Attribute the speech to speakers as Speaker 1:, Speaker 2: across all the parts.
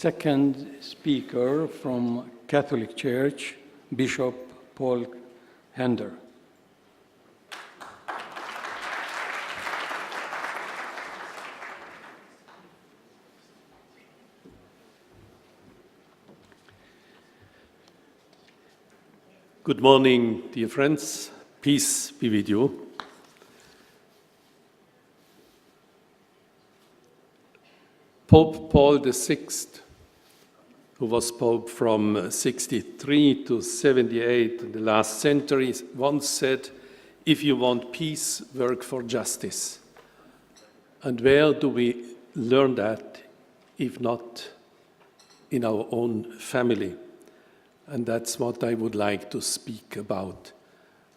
Speaker 1: Second speaker from Catholic Church, Bishop Paul Hinder.
Speaker 2: Good morning, dear friends. Peace be with you. Pope Paul VI, who was Pope from 63 to 78 in the last century, once said, "If you want peace, work for justice." And where do we learn that, if not in our own family? And that's what I would like to speak about.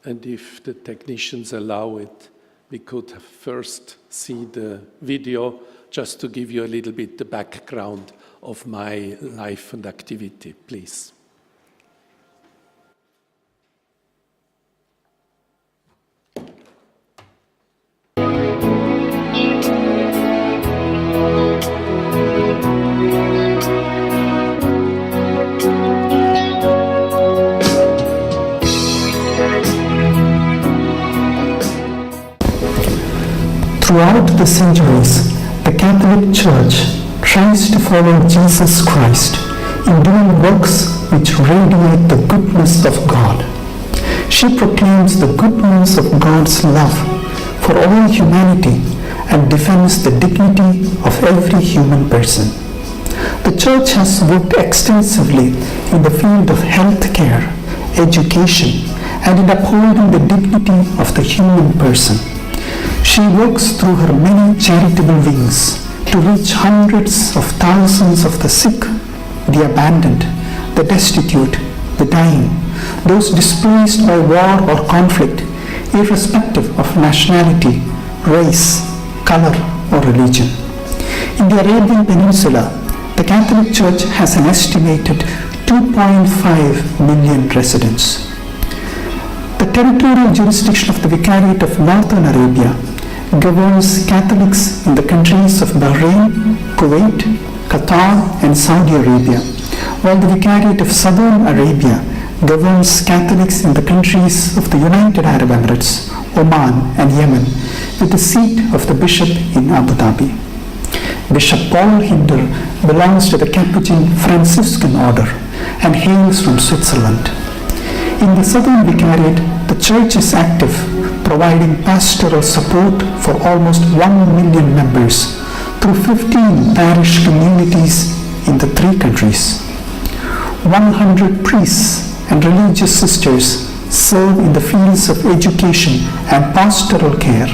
Speaker 2: And if the technicians allow it, we could first see the video just to give you a little bit the background of my life and activity, please.
Speaker 3: Throughout the centuries, the Catholic Church tries to follow Jesus Christ in doing works which radiate the goodness of God. She proclaims the good news of God's love for all humanity and defends the dignity of every human person. The Church has worked extensively in the field of health care, education, and in upholding the dignity of the human person. She works through her many charitable wings to reach hundreds of thousands of the sick, the abandoned, the destitute, the dying, those displaced by war or conflict, irrespective of nationality, race, color, or religion. In the Arabian Peninsula, the Catholic Church has an estimated 2.5 million residents. The territorial jurisdiction of the Vicariate of Northern Arabia governs Catholics in the countries of Bahrain, Kuwait, Qatar, and Saudi Arabia, while the Vicariate of Southern Arabia governs Catholics in the countries of the United Arab Emirates, Oman, and Yemen, with the seat of the bishop in Abu Dhabi. Bishop Paul Hinder belongs to the Capuchin Franciscan order and hails from Switzerland. In the Southern Vicariate, the Church is active, providing pastoral support for almost 1 million members through 15 parish communities in the 3 countries. 100 priests and religious sisters serve in the fields of education and pastoral care.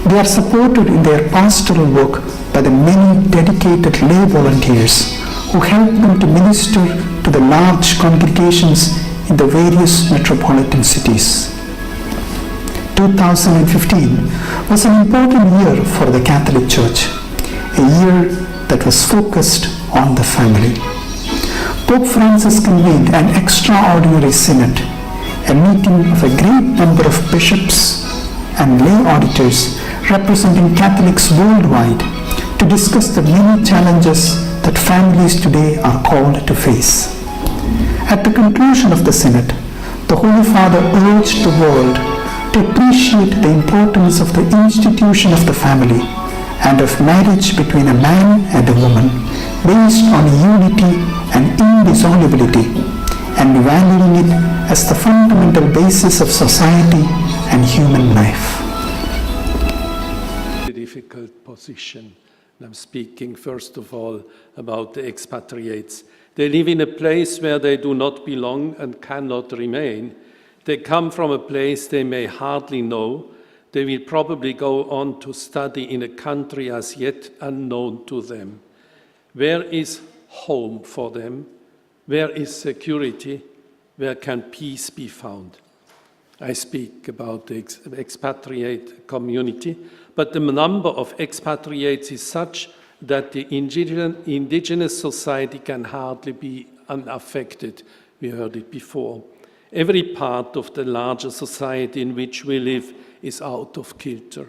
Speaker 3: They are supported in their pastoral work by the many dedicated lay volunteers who help them to minister to the large congregations in the various metropolitan cities. 2015 was an important year for the Catholic Church, a year that was focused on the family. Pope Francis convened an extraordinary synod, a meeting of a great number of bishops and lay auditors representing Catholics worldwide to discuss the many challenges that families today are called to face. At the conclusion of the synod, the Holy Father urged the world to appreciate the importance of the institution of the family and of marriage between a man and a woman based on unity and indissolubility, and valuing it as the fundamental basis of society and human life.
Speaker 2: A difficult position. I'm speaking first of all about the expatriates. They live in a place where they do not belong and cannot remain. They come from a place they may hardly know. They will probably go on to study in a country as yet unknown to them. Where is home for them? Where is security? Where can peace be found? I speak about the expatriate community, but the number of expatriates is such that the indigenous society can hardly be unaffected. We heard it before. Every part of the larger society in which we live is out of kilter.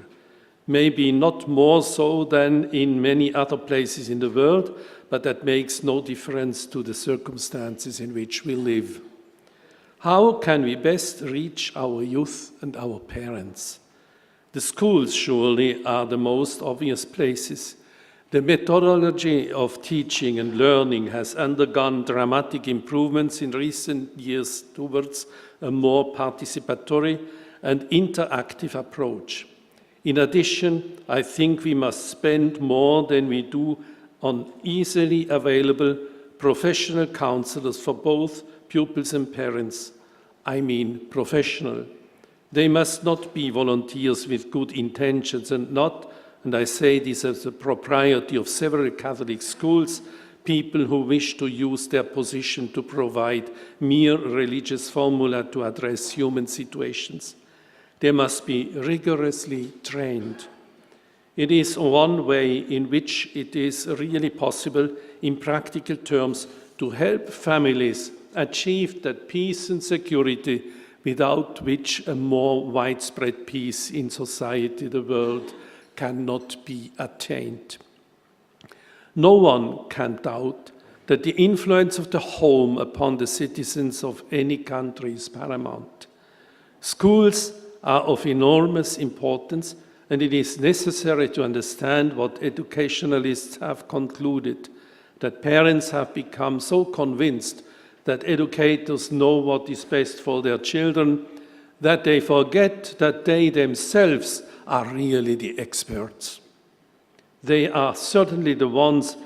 Speaker 2: maybe not more so than in many other places in the world, but that makes no difference to the circumstances in which we live. How can we best reach our youth and our parents? The schools surely are the most obvious places. The methodology of teaching and learning has undergone dramatic improvements in recent years towards a more participatory and interactive approach. In addition, I think we must spend more than we do on easily available professional counselors for both pupils and parents. I mean professional. They must not be volunteers with good intentions and not, and I say this as a propriety of several Catholic schools, people who wish to use their position to provide mere religious formula to address human situations. They must be rigorously trained. It is one way in which it is really possible, in practical terms, to help families achieve that peace and security without which a more widespread peace in society, the world, cannot be attained. No one can doubt that the influence of the home upon the citizens of any country is paramount. Schools are of enormous importance, and it is necessary to understand what educationalists have concluded, that parents have become so convinced that educators know what is best for their children, that they forget that they themselves are really the experts. They are certainly the ones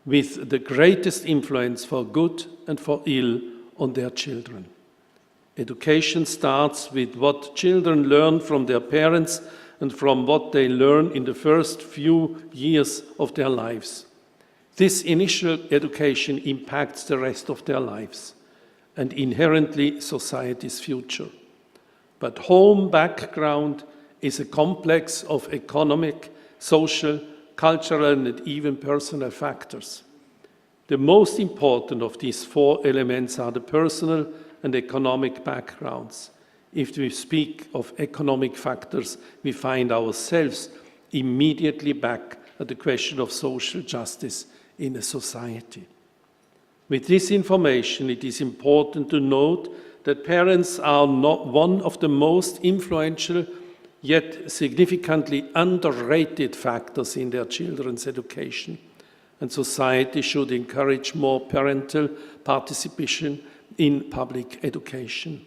Speaker 2: with the greatest influence for good and for ill on their children. Education starts with what children learn from their parents and from what they learn in the first few years of their lives. This initial education impacts the rest of their lives and inherently society's future. But home background is a complex of economic, social, cultural, and even personal factors. The most important of these four elements are the personal and economic backgrounds. If we speak of economic factors, we find ourselves immediately back at the question of social justice in a society. With this information, it is important to note that parents are not one of the most influential yet significantly underrated factors in their children's education, and society should encourage more parental participation in public education.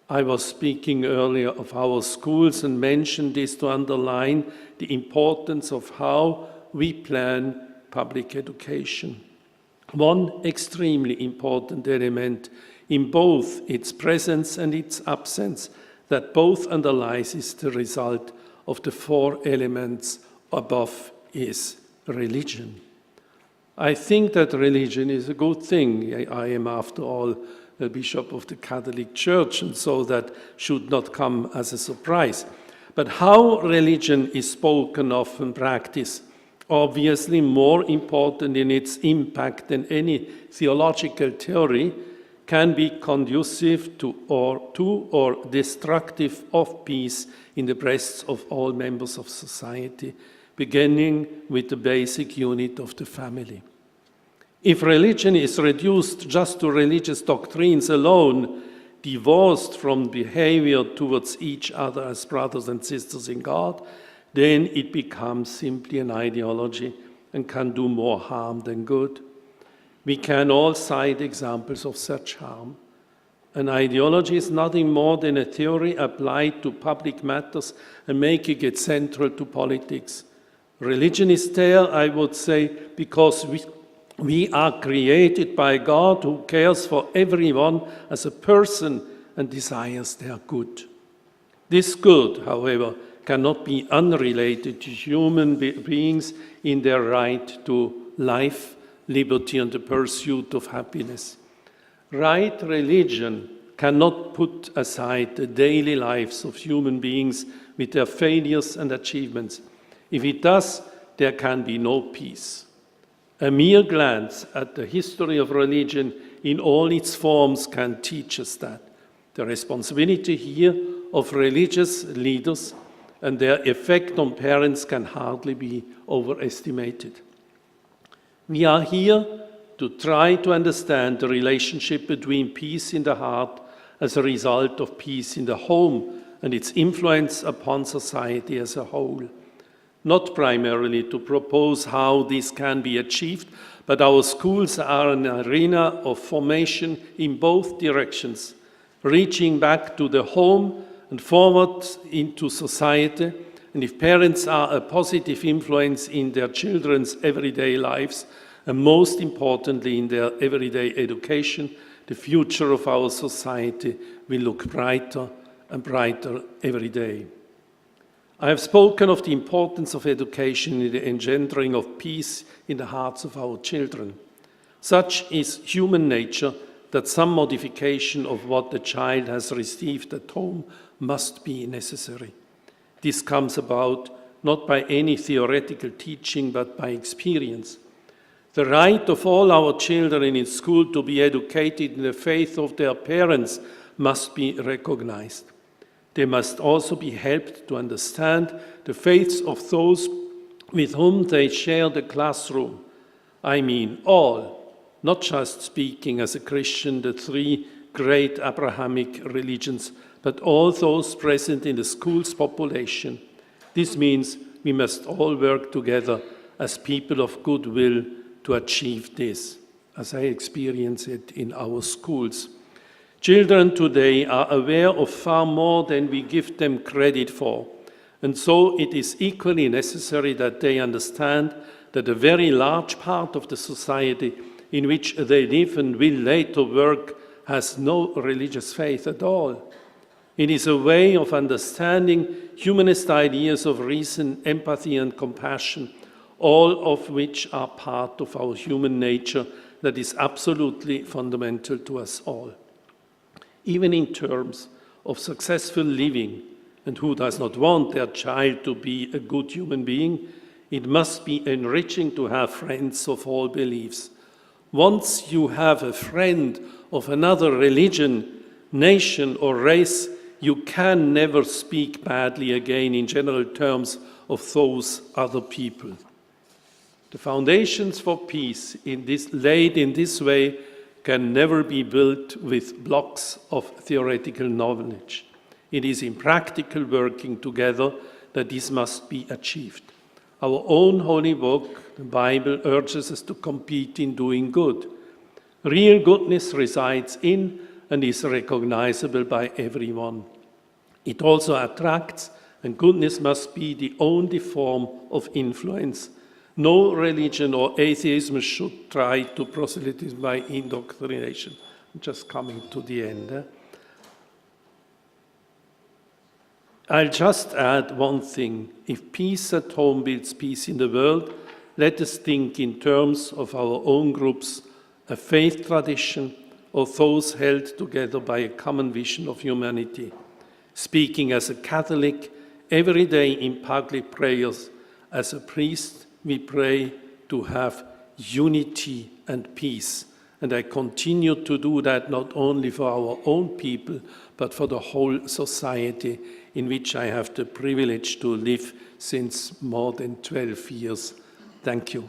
Speaker 2: I was speaking earlier of our schools and mentioned this to underline the importance of how we plan public education. One extremely important element in both its presence and its absence that both underlies is the result of the four elements above is religion. I think that religion is a good thing. I am, after all, a bishop of the Catholic Church, and so that should not come as a surprise. But how religion is spoken of and practiced, obviously more important in its impact than any theological theory, can be conducive to or destructive of peace in the breasts of all members of society, beginning with the basic unit of the family. If religion is reduced just to religious doctrines alone, divorced from behavior towards each other as brothers and sisters in God, then it becomes simply an ideology and can do more harm than good. We can all cite examples of such harm. An ideology is nothing more than a theory applied to public matters and making it central to politics. Religion is there, I would say, because we are created by God, who cares for everyone as a person and desires their good. This good, however, cannot be unrelated to human beings in their right to life, liberty, and the pursuit of happiness. Right religion cannot put aside the daily lives of human beings with their failures and achievements. If it does, there can be no peace. A mere glance at the history of religion in all its forms can teach us that. The responsibility here of religious leaders and their effect on parents can hardly be overestimated. We are here to try to understand the relationship between peace in the heart as a result of peace in the home and its influence upon society as a whole. Not primarily to propose how this can be achieved, but our schools are an arena of formation in both directions, reaching back to the home and forward into society. And if parents are a positive influence in their children's everyday lives, and most importantly in their everyday education, the future of our society will look brighter and brighter every day. I have spoken of the importance of education in the engendering of peace in the hearts of our children. Such is human nature that some modification of what the child has received at home must be necessary. This comes about not by any theoretical teaching, but by experience. The right of all our children in school to be educated in the faith of their parents must be recognized. They must also be helped to understand the faiths of those with whom they share the classroom. I mean all, not just speaking as a Christian, the three great Abrahamic religions, but all those present in the school's population. This means we must all work together as people of goodwill to achieve this, as I experience it in our schools. Children today are aware of far more than we give them credit for, and so it is equally necessary that they understand that a very large part of the society in which they live and will later work has no religious faith at all. It is a way of understanding humanist ideas of reason, empathy, and compassion, all of which are part of our human nature that is absolutely fundamental to us all. Even in terms of successful living, and who does not want their child to be a good human being, it must be enriching to have friends of all beliefs. Once you have a friend of another religion, nation, or race, you can never speak badly again in general terms of those other people. The foundations for peace laid in this way can never be built with blocks of theoretical knowledge. It is in practical working together that this must be achieved. Our own holy book, the Bible, urges us to compete in doing good. Real goodness resides in and is recognizable by everyone. It also attracts, and goodness must be the only form of influence. No religion or atheism should try to proselytize by indoctrination. I'm just coming to the end. I'll just add one thing. If peace at home builds peace in the world, let us think in terms of our own groups, a faith tradition, or those held together by a common vision of humanity. Speaking as a Catholic, every day in public prayers, as a priest, we pray to have unity and peace. And I continue to do that not only for our own people, but for the whole society in which I have the privilege to live since more than 12 years. Thank you.